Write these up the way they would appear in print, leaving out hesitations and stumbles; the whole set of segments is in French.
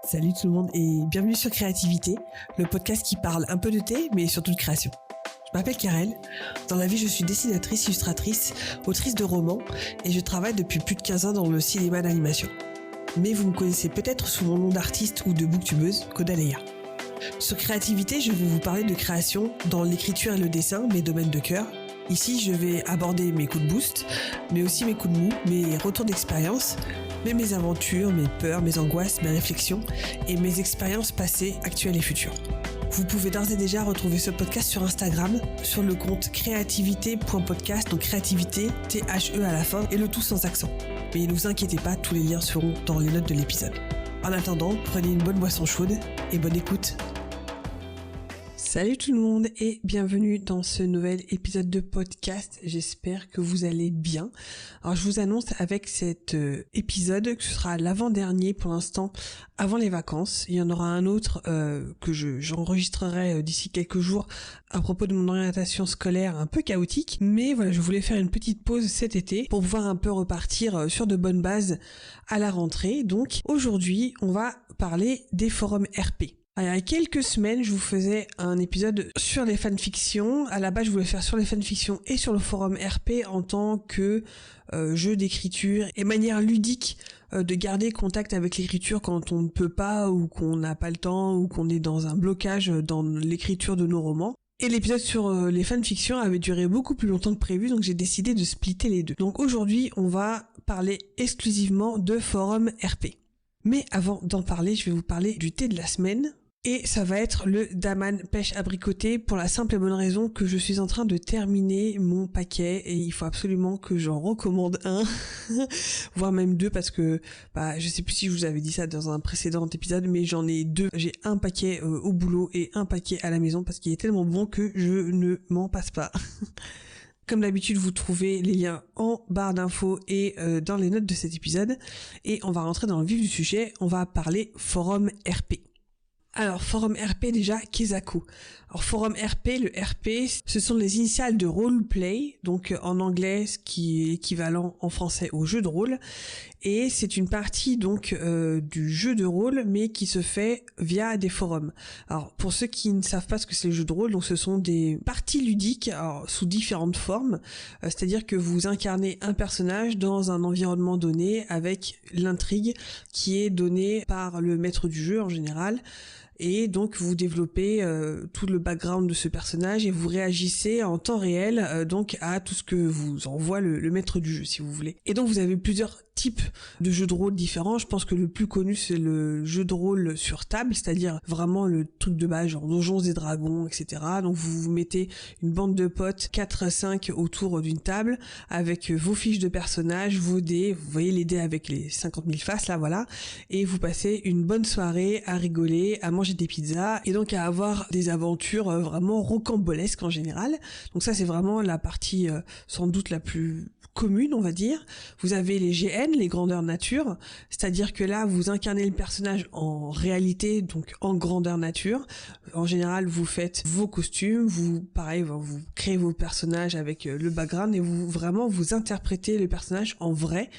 Salut tout le monde et bienvenue sur Créativité, le podcast qui parle un peu de thé mais surtout de création. Je m'appelle Karel, dans la vie je suis dessinatrice, illustratrice, autrice de romans et je travaille depuis plus de 15 ans dans le cinéma d'animation. Mais vous me connaissez peut-être sous mon nom d'artiste ou de booktubeuse, Kodaleya. Sur Créativité, je vais vous parler de création dans l'écriture et le dessin, mes domaines de cœur. Ici, je vais aborder mes coups de boost, mais aussi mes coups de mou, mes retours d'expérience, mes aventures, mes peurs, mes angoisses, mes réflexions et mes expériences passées, actuelles et futures. Vous pouvez d'ores et déjà retrouver ce podcast sur Instagram, sur le compte créativité.podcast, donc créativité, T-H-E à la fin, et le tout sans accent. Mais ne vous inquiétez pas, tous les liens seront dans les notes de l'épisode. En attendant, prenez une bonne boisson chaude et bonne écoute. Salut tout le monde et bienvenue dans ce nouvel épisode de podcast. J'espère que vous allez bien. Alors je vous annonce avec cet épisode que ce sera l'avant-dernier pour l'instant avant les vacances. Il y en aura un autre que j'enregistrerai d'ici quelques jours à propos de mon orientation scolaire un peu chaotique. Mais voilà, je voulais faire une petite pause cet été pour pouvoir un peu repartir sur de bonnes bases à la rentrée. Donc aujourd'hui, on va parler des forums RP. Alors, il y a quelques semaines, je vous faisais un épisode sur les fanfictions. À la base, je voulais faire sur les fanfictions et sur le forum RP en tant que jeu d'écriture et manière ludique de garder contact avec l'écriture quand on ne peut pas ou qu'on n'a pas le temps ou qu'on est dans un blocage dans l'écriture de nos romans. Et l'épisode sur les fanfictions avait duré beaucoup plus longtemps que prévu, donc j'ai décidé de splitter les deux. Donc aujourd'hui, on va parler exclusivement de forum RP. Mais avant d'en parler, je vais vous parler du thé de la semaine. Et ça va être le Daman pêche abricoté pour la simple et bonne raison que je suis en train de terminer mon paquet et il faut absolument que j'en recommande un, voire même deux parce que je sais plus si je vous avais dit ça dans un précédent épisode mais j'en ai deux. J'ai un paquet au boulot et un paquet à la maison parce qu'il est tellement bon que je ne m'en passe pas. Comme d'habitude, vous trouvez les liens en barre d'infos et dans les notes de cet épisode et on va rentrer dans le vif du sujet, on va parler forum RP. Alors, forum RP déjà, Kezaku. Alors, forum RP, le RP, ce sont les initiales de roleplay, donc en anglais, ce qui est équivalent en français au jeu de rôle. Et c'est une partie donc du jeu de rôle, mais qui se fait via des forums. Alors, pour ceux qui ne savent pas ce que c'est le jeu de rôle, donc ce sont des parties ludiques, alors, sous différentes formes. C'est-à-dire que vous incarnez un personnage dans un environnement donné avec l'intrigue qui est donnée par le maître du jeu en général. Et donc vous développez tout le background de ce personnage et vous réagissez en temps réel donc à tout ce que vous envoie le maître du jeu si vous voulez. Et donc vous avez plusieurs types de jeux de rôle différents. Je pense que le plus connu c'est le jeu de rôle sur table, c'est-à-dire vraiment le truc de base genre Donjons et Dragons, etc. Donc vous mettez une bande de potes 4-5 autour d'une table avec vos fiches de personnages, vos dés, vous voyez les dés avec les 50 000 faces là voilà, et vous passez une bonne soirée à rigoler, à manger des pizzas et donc à avoir des aventures vraiment rocambolesques en général. Donc ça c'est vraiment la partie sans doute la plus commune on va dire. Vous avez les GN, les grandeurs nature, c'est-à-dire que là vous incarnez le personnage en réalité, donc en grandeur nature. En général vous faites vos costumes, vous créez vos personnages avec le background et vous interprétez le personnage en vrai.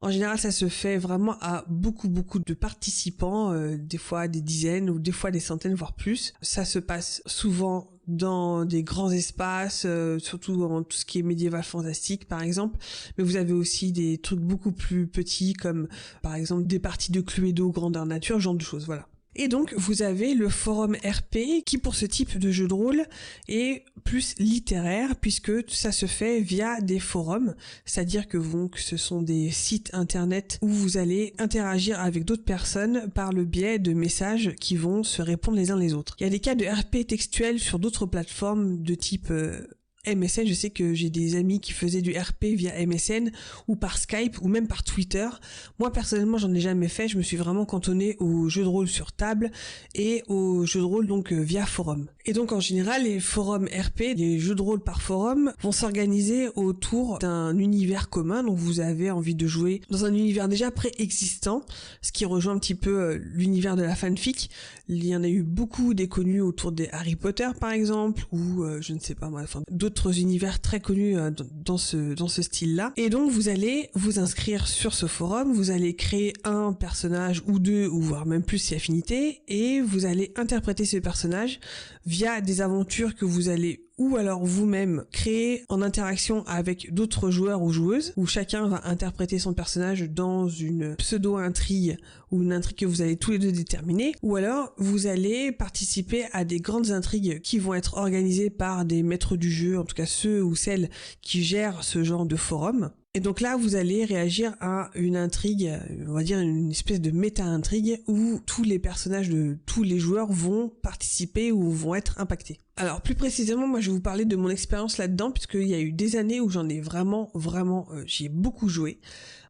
En général ça se fait vraiment à beaucoup de participants, des fois des dizaines ou des fois des centaines voire plus. Ça se passe souvent dans des grands espaces, surtout en tout ce qui est médiéval fantastique par exemple, mais vous avez aussi des trucs beaucoup plus petits comme par exemple des parties de Cluedo grandeur nature, ce genre de choses, voilà. Et donc vous avez le forum RP qui pour ce type de jeu de rôle est plus littéraire puisque ça se fait via des forums, c'est-à-dire que ce sont des sites internet où vous allez interagir avec d'autres personnes par le biais de messages qui vont se répondre les uns les autres. Il y a des cas de RP textuels sur d'autres plateformes de type MSN, je sais que j'ai des amis qui faisaient du RP via MSN ou par Skype ou même par Twitter. Moi personnellement j'en ai jamais fait, je me suis vraiment cantonnée aux jeux de rôle sur table et aux jeux de rôle donc via forum. Et donc en général les forums RP, les jeux de rôle par forum vont s'organiser autour d'un univers commun, donc vous avez envie de jouer dans un univers déjà préexistant, ce qui rejoint un petit peu l'univers de la fanfic. Il y en a eu beaucoup des connus autour des Harry Potter par exemple ou je ne sais pas moi, d'autres d'autres univers très connus dans ce style-là. Et donc vous allez vous inscrire sur ce forum, vous allez créer un personnage ou deux, ou voire même plus si affinité, et vous allez interpréter ce personnage via des aventures que vous allez ou alors vous-même créer en interaction avec d'autres joueurs ou joueuses, où chacun va interpréter son personnage dans une pseudo-intrigue ou une intrigue que vous allez tous les deux déterminer, ou alors vous allez participer à des grandes intrigues qui vont être organisées par des maîtres du jeu, en tout cas ceux ou celles qui gèrent ce genre de forum. Et donc là, vous allez réagir à une intrigue, on va dire une espèce de méta-intrigue où tous les personnages de tous les joueurs vont participer ou vont être impactés. Alors plus précisément, moi je vais vous parler de mon expérience là-dedans, puisqu'il y a eu des années où j'en ai vraiment, j'y ai beaucoup joué.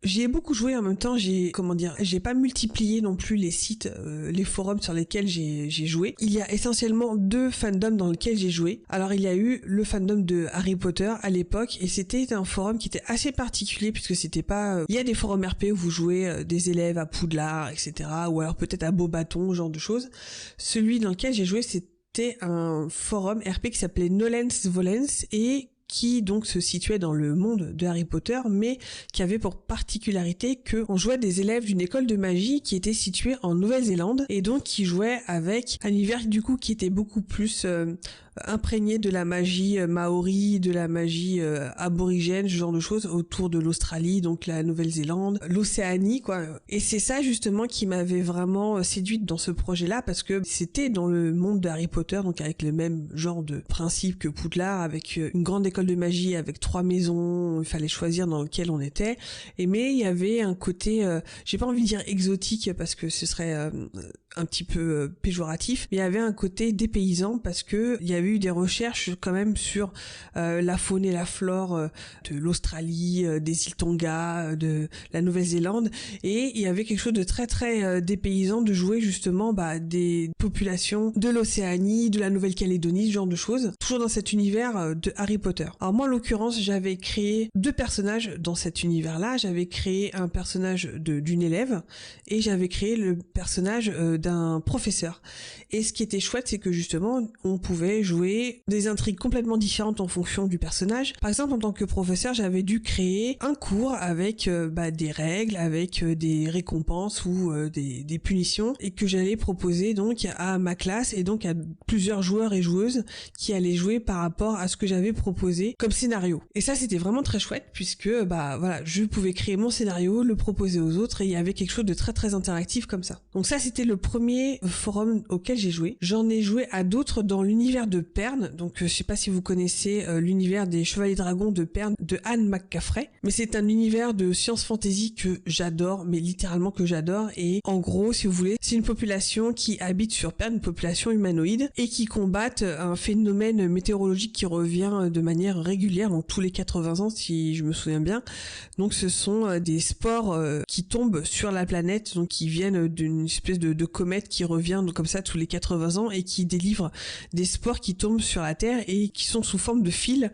J'y ai beaucoup joué en même temps, j'ai pas multiplié non plus les sites, les forums sur lesquels j'ai joué. Il y a essentiellement 2 fandoms dans lesquels j'ai joué. Alors il y a eu le fandom de Harry Potter à l'époque, et c'était un forum qui était assez particulier puisque c'était pas... Il y a des forums RP où vous jouez des élèves à Poudlard, etc. ou alors peut-être à Beauxbatons, ce genre de choses. Celui dans lequel j'ai joué, c'était un forum RP qui s'appelait Nolens Volens et qui donc se situait dans le monde de Harry Potter, mais qui avait pour particularité que on jouait des élèves d'une école de magie qui était située en Nouvelle-Zélande, et donc qui jouait avec un univers du coup qui était beaucoup plus imprégné de la magie maori, de la magie aborigène, ce genre de choses, autour de l'Australie, donc la Nouvelle-Zélande, l'Océanie, quoi. Et c'est ça justement qui m'avait vraiment séduite dans ce projet-là, parce que c'était dans le monde de Harry Potter, donc avec le même genre de principe que Poudlard, avec une grande école de magie, avec 3 maisons, il fallait choisir dans lequel on était. Mais il y avait un côté, j'ai pas envie de dire exotique, parce que ce serait un petit peu péjoratif, mais il y avait un côté dépaysant, parce que il y avait eu des recherches quand même sur la faune et la flore de l'Australie, des îles Tonga, de la Nouvelle-Zélande, et il y avait quelque chose de très très dépaysant de jouer justement des populations de l'Océanie, de la Nouvelle-Calédonie, ce genre de choses, toujours dans cet univers de Harry Potter. Alors moi en l'occurrence, j'avais créé 2 personnages dans cet univers-là. J'avais créé un personnage d'une élève et j'avais créé le personnage d'un professeur. Et ce qui était chouette, c'est que justement on pouvait jouer des intrigues complètement différentes en fonction du personnage. Par exemple, en tant que professeur, j'avais dû créer un cours avec des règles, avec des récompenses ou des punitions, et que j'allais proposer donc à ma classe et donc à plusieurs joueurs et joueuses qui allaient jouer par rapport à ce que j'avais proposé comme scénario. Et ça, c'était vraiment très chouette, puisque je pouvais créer mon scénario, le proposer aux autres, et il y avait quelque chose de très très interactif comme ça. Donc ça, c'était le premier forum auquel j'ai joué. J'en ai joué à d'autres dans l'univers de Pern, donc je sais pas si vous connaissez l'univers des Chevaliers Dragons de Pern de Anne McCaffrey, mais c'est un univers de science fantasy que j'adore, mais littéralement que j'adore, et en gros, si vous voulez, c'est une population qui habite sur Pern, une population humanoïde, et qui combattent un phénomène météorologique qui revient de manière régulière, donc tous les 80 ans si je me souviens bien. Donc ce sont des spores qui tombent sur la planète, donc qui viennent d'une espèce de comète qui revient donc comme ça tous les 80 ans et qui délivre des spores qui tombent sur la Terre et qui sont sous forme de fils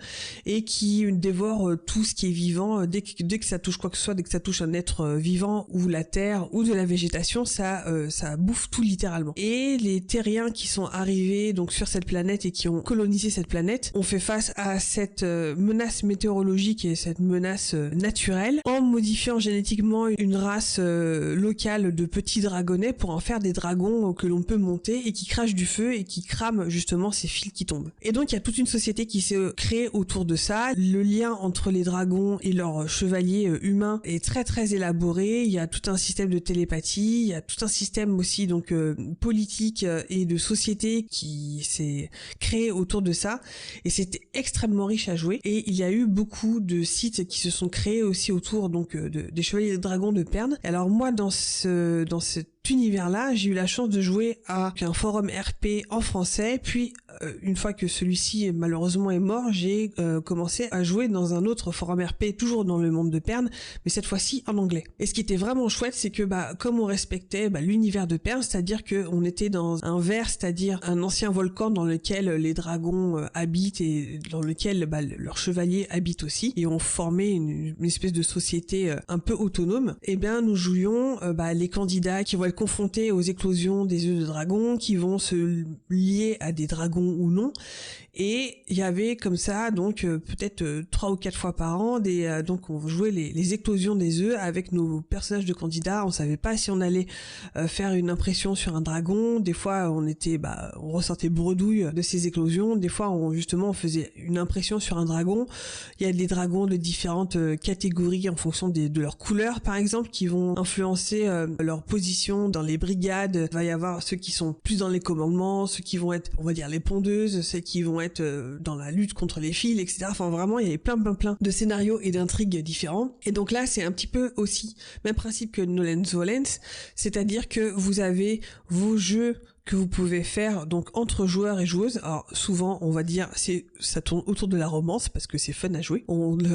et qui dévorent tout ce qui est vivant. Dès que ça touche quoi que ce soit, dès que ça touche un être vivant ou la Terre ou de la végétation, ça bouffe tout littéralement. Et les terriens qui sont arrivés donc sur cette planète et qui ont colonisé cette planète ont fait face à cette menace météorologique et cette menace naturelle en modifiant génétiquement une race locale de petits dragonnets pour en faire des dragons que l'on peut monter et qui crachent du feu et qui crament justement ces fils qui tombent. Et donc il y a toute une société qui s'est créée autour de ça. Le lien entre les dragons et leurs chevaliers humains est très très élaboré. Il y a tout un système de télépathie, il y a tout un système aussi donc politique et de société qui s'est créé autour de ça, et c'était extrêmement riche à jouer. Et il y a eu beaucoup de sites qui se sont créés aussi autour donc des Chevaliers de Dragons de Pern. Alors moi dans cet univers-là, j'ai eu la chance de jouer à un forum RP en français, puis une fois que celui-ci malheureusement est mort, j'ai commencé à jouer dans un autre forum RP, toujours dans le monde de Pern, mais cette fois-ci en anglais. Et ce qui était vraiment chouette, c'est que comme on respectait l'univers de Pern, c'est-à-dire que on était dans un ver, c'est-à-dire un ancien volcan dans lequel les dragons habitent et dans lequel leurs chevaliers habitent aussi, et on formait une espèce de société un peu autonome. Et bien nous jouions les candidats qui vont être être confrontés aux éclosions des œufs de dragon, qui vont se lier à des dragons ou non. Et il y avait comme ça donc peut-être 3 ou 4 fois par an donc on jouait les éclosions des œufs avec nos personnages de candidats. On savait pas si on allait faire une impression sur un dragon. Des fois on ressortait bredouille de ces éclosions. Des fois on faisait une impression sur un dragon. Il y a des dragons de différentes catégories en fonction de leur couleur par exemple, qui vont influencer leur position dans les brigades. Il va y avoir ceux qui sont plus dans les commandements, ceux qui vont être, on va dire, les pondeuses, ceux qui vont être dans la lutte contre les fils, etc. Enfin vraiment, il y avait plein de scénarios et d'intrigues différents. Et donc là, c'est un petit peu aussi même principe que Nolens Volens, c'est-à-dire que vous avez vos jeux que vous pouvez faire donc entre joueurs et joueuses. Alors souvent on va dire ça tourne autour de la romance parce que c'est fun à jouer.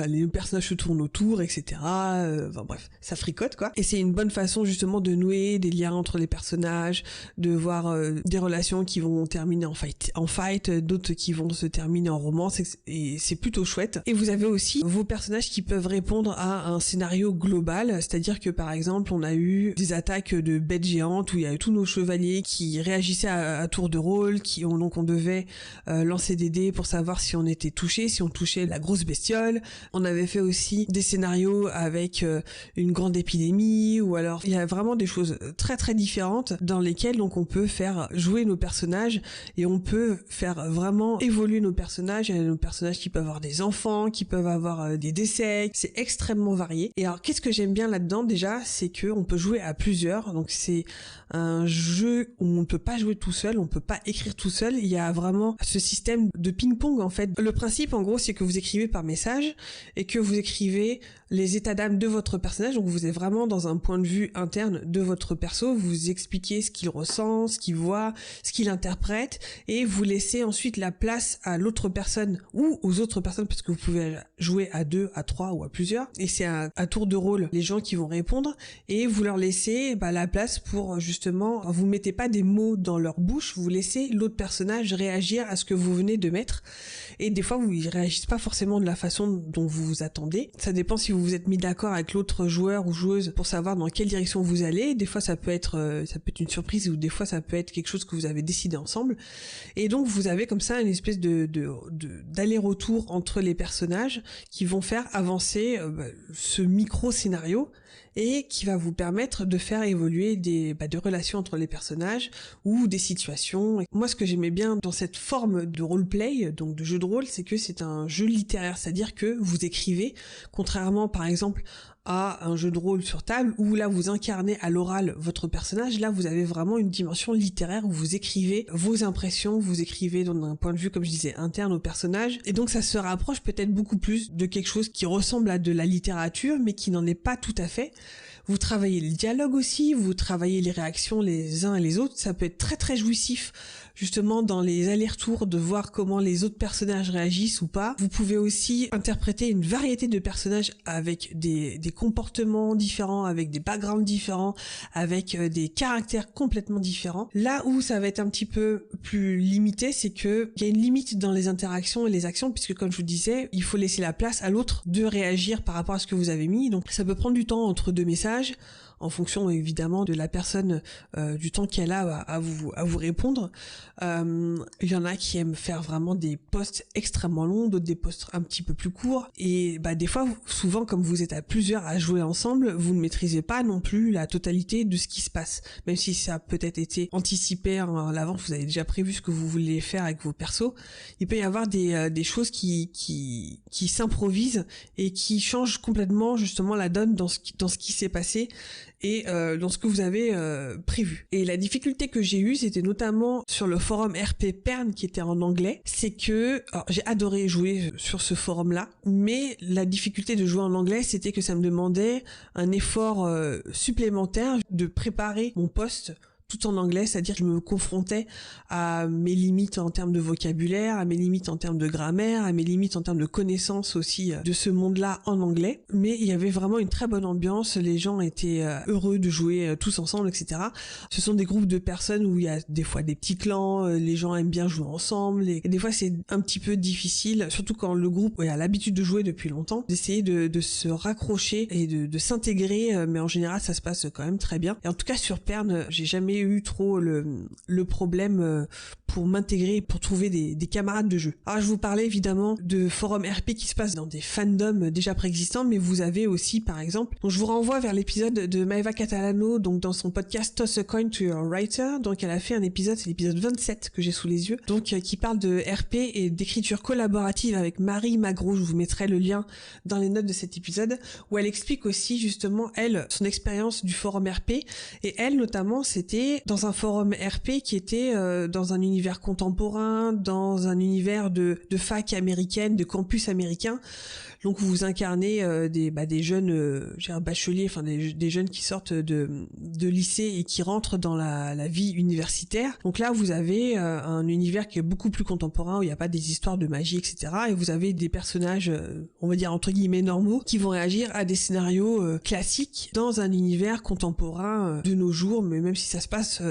Les personnages se tournent autour, etc. Enfin bref, ça fricote quoi. Et c'est une bonne façon justement de nouer des liens entre les personnages, de voir des relations qui vont terminer en fight, d'autres qui vont se terminer en romance, et c'est plutôt chouette. Et vous avez aussi vos personnages qui peuvent répondre à un scénario global, c'est-à-dire que par exemple on a eu des attaques de bêtes géantes où il y a tous nos chevaliers qui réagissaient à tour de rôle, donc on devait lancer des dés pour savoir si on était touché, si on touchait la grosse bestiole. On avait fait aussi des scénarios avec une grande épidémie, ou alors il y a vraiment des choses très très différentes dans lesquelles donc on peut faire jouer nos personnages et on peut faire vraiment évoluer nos personnages. Il y a nos personnages qui peuvent avoir des enfants, qui peuvent avoir des décès. C'est extrêmement varié. Et alors qu'est-ce que j'aime bien là-dedans déjà, c'est que on peut jouer à plusieurs. Donc c'est un jeu où on ne peut pas jouer tout seul, on peut pas écrire tout seul. Il y a vraiment ce système de ping-pong en fait. Le principe en gros, c'est que vous écrivez par message et que vous écrivez les états d'âme de votre personnage. Donc vous êtes vraiment dans un point de vue interne de votre perso. Vous expliquez ce qu'il ressent, ce qu'il voit, ce qu'il interprète, et vous laissez ensuite la place à l'autre personne ou aux autres personnes, parce que vous pouvez jouer à 2, à 3 ou à plusieurs. Et c'est à tour de rôle les gens qui vont répondre, et vous leur laissez la place pour justement, vous mettez pas des mots dans leur bouche, vous laissez l'autre personnage réagir à ce que vous venez de mettre. Et des fois, ils réagissent pas forcément de la façon dont vous vous attendez. Ça dépend si vous vous êtes mis d'accord avec l'autre joueur ou joueuse pour savoir dans quelle direction vous allez. Des fois, ça peut être une surprise, ou des fois, ça peut être quelque chose que vous avez décidé ensemble. Et donc, vous avez comme ça une espèce d'aller-retour entre les personnages qui vont faire avancer ce micro-scénario, et qui va vous permettre de faire évoluer des relations entre les personnages ou des situations. Et moi, ce que j'aimais bien dans cette forme de roleplay, donc de jeu de rôle, c'est que c'est un jeu littéraire, c'est-à-dire que vous écrivez, contrairement par exemple à un jeu de rôle sur table où là vous incarnez à l'oral votre personnage. Là vous avez vraiment une dimension littéraire où vous écrivez vos impressions, vous écrivez d'un point de vue, comme je disais, interne au personnage, et donc ça se rapproche peut-être beaucoup plus de quelque chose qui ressemble à de la littérature mais qui n'en est pas tout à fait. Vous travaillez le dialogue aussi, vous travaillez les réactions les uns et les autres. Ça peut être très très jouissif justement dans les allers-retours de voir comment les autres personnages réagissent ou pas. Vous pouvez aussi interpréter une variété de personnages avec des comportements différents, avec des backgrounds différents, avec des caractères complètement différents. Là où ça va être un petit peu plus limité, c'est que il y a une limite dans les interactions et les actions, puisque comme je vous disais, il faut laisser la place à l'autre de réagir par rapport à ce que vous avez mis. Donc ça peut prendre du temps entre deux messages, en fonction évidemment de la personne, du temps qu'elle a à vous répondre. Il y en a qui aiment faire vraiment des posts extrêmement longs, d'autres des posts un petit peu plus courts, et des fois, souvent comme vous êtes à plusieurs à jouer ensemble, vous ne maîtrisez pas non plus la totalité de ce qui se passe, même si ça a peut-être été anticipé en l'avance, vous avez déjà prévu ce que vous voulez faire avec vos persos. Il peut y avoir des choses qui s'improvisent et qui changent complètement justement la donne dans ce qui s'est passé et dans ce que vous avez prévu. Et la difficulté que j'ai eue, c'était notamment sur le forum RP Pern qui était en anglais. C'est que j'ai adoré jouer sur ce forum-là, mais la difficulté de jouer en anglais, c'était que ça me demandait un effort supplémentaire de préparer mon post tout en anglais, c'est-à-dire que je me confrontais à mes limites en termes de vocabulaire, à mes limites en termes de grammaire, à mes limites en termes de connaissances aussi de ce monde-là en anglais. Mais il y avait vraiment une très bonne ambiance, les gens étaient heureux de jouer tous ensemble, etc. Ce sont des groupes de personnes où il y a des fois des petits clans, les gens aiment bien jouer ensemble, et des fois c'est un petit peu difficile, surtout quand le groupe a l'habitude de jouer depuis longtemps, d'essayer de se raccrocher et de s'intégrer, mais en général ça se passe quand même très bien. Et en tout cas sur Pern, j'ai jamais eu trop le problème pour m'intégrer et pour trouver des camarades de jeu. Alors je vous parlais évidemment de forums RP qui se passent dans des fandoms déjà préexistants, mais vous avez aussi par exemple, donc je vous renvoie vers l'épisode de Maeva Catalano, donc dans son podcast Toss a Coin to Your Writer, donc elle a fait un épisode, c'est l'épisode 27 que j'ai sous les yeux, donc qui parle de RP et d'écriture collaborative avec Marie Magro. Je vous mettrai le lien dans les notes de cet épisode, où elle explique aussi justement elle, son expérience du forum RP, et elle notamment c'était dans un forum RP qui était dans un univers contemporain, dans un univers de fac américaine, de campus américain. Donc vous incarnez des jeunes bacheliers, enfin des jeunes qui sortent de lycée et qui rentrent dans la vie universitaire. Donc là vous avez un univers qui est beaucoup plus contemporain, où il n'y a pas des histoires de magie, etc. Et vous avez des personnages, on va dire entre guillemets normaux, qui vont réagir à des scénarios classiques dans un univers contemporain de nos jours, mais même si ça se passe,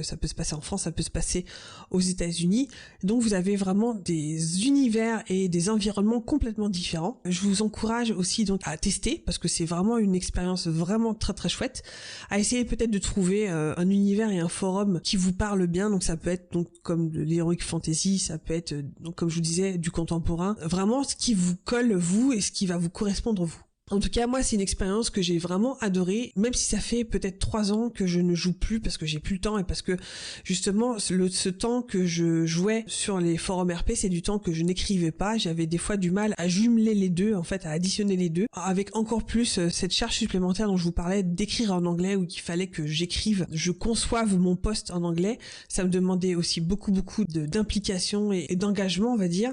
ça peut se passer en France, ça peut se passer aux États-Unis. Donc vous avez vraiment des univers et des environnements complètement différents. Je vous encourage aussi donc à tester, parce que c'est vraiment une expérience vraiment très très chouette, à essayer peut-être de trouver un univers et un forum qui vous parle bien. Donc ça peut être donc comme de l'heroic fantasy, ça peut être donc comme je vous disais du contemporain, vraiment ce qui vous colle vous et ce qui va vous correspondre vous. En tout cas, moi, c'est une expérience que j'ai vraiment adorée, même si ça fait peut-être 3 ans que je ne joue plus parce que j'ai plus le temps et parce que, justement, ce temps que je jouais sur les forums RP, c'est du temps que je n'écrivais pas. J'avais des fois du mal à jumeler les deux, en fait, à additionner les deux, avec encore plus cette charge supplémentaire dont je vous parlais d'écrire en anglais, où il fallait que j'écrive, je conçoive mon post en anglais. Ça me demandait aussi beaucoup d'implication et d'engagement, on va dire.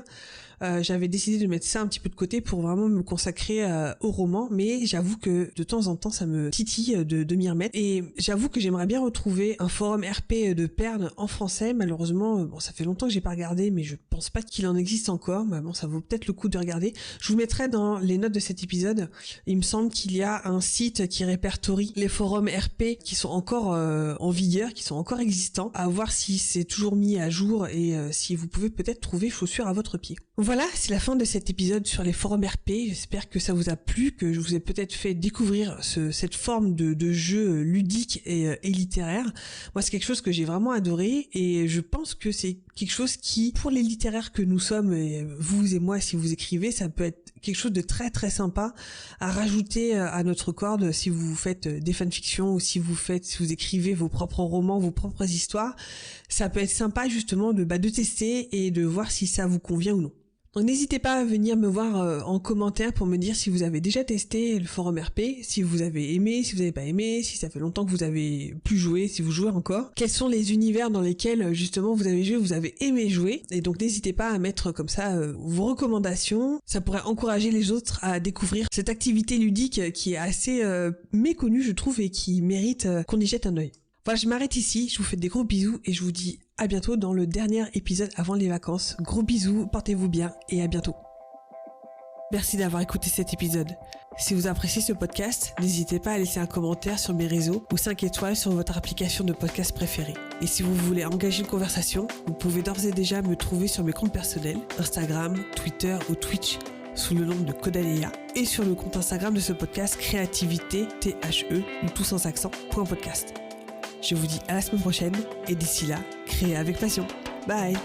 J'avais décidé de mettre ça un petit peu de côté pour vraiment me consacrer au roman, mais j'avoue que de temps en temps ça me titille de m'y remettre, et j'avoue que j'aimerais bien retrouver un forum RP de Pern en français. Malheureusement, ça fait longtemps que j'ai pas regardé, mais je pense pas qu'il en existe encore, mais bon, ça vaut peut-être le coup de regarder. Je vous mettrai dans les notes de cet épisode, il me semble qu'il y a un site qui répertorie les forums RP qui sont encore en vigueur, qui sont encore existants, à voir si c'est toujours mis à jour et si vous pouvez peut-être trouver chaussure à votre pied. Voilà, c'est la fin de cet épisode sur les forums RP. J'espère que ça vous a plu, que je vous ai peut-être fait découvrir cette forme de jeu ludique et littéraire. Moi, c'est quelque chose que j'ai vraiment adoré, et je pense que c'est quelque chose qui, pour les littéraires que nous sommes, et vous et moi, si vous écrivez, ça peut être quelque chose de très très sympa à rajouter à notre corde si vous faites des fanfictions, ou si vous écrivez vos propres romans, vos propres histoires. Ça peut être sympa justement de tester et de voir si ça vous convient ou non. Donc n'hésitez pas à venir me voir en commentaire pour me dire si vous avez déjà testé le forum RP, si vous avez aimé, si vous n'avez pas aimé, si ça fait longtemps que vous avez pu jouer, si vous jouez encore. Quels sont les univers dans lesquels justement vous avez joué, vous avez aimé jouer. Et donc n'hésitez pas à mettre comme ça vos recommandations. Ça pourrait encourager les autres à découvrir cette activité ludique qui est assez méconnue, je trouve, et qui mérite qu'on y jette un œil. Voilà, je m'arrête ici, je vous fais des gros bisous et je vous dis à bientôt dans le dernier épisode avant les vacances. Gros bisous, portez-vous bien et à bientôt. Merci d'avoir écouté cet épisode. Si vous appréciez ce podcast, n'hésitez pas à laisser un commentaire sur mes réseaux ou 5 étoiles sur votre application de podcast préférée. Et si vous voulez engager une conversation, vous pouvez d'ores et déjà me trouver sur mes comptes personnels, Instagram, Twitter ou Twitch, sous le nom de Caudaléa, et sur le compte Instagram de ce podcast, Créativité, THE, tout sans accent, .podcast. Je vous dis à la semaine prochaine, et d'ici là, créez avec passion. Bye!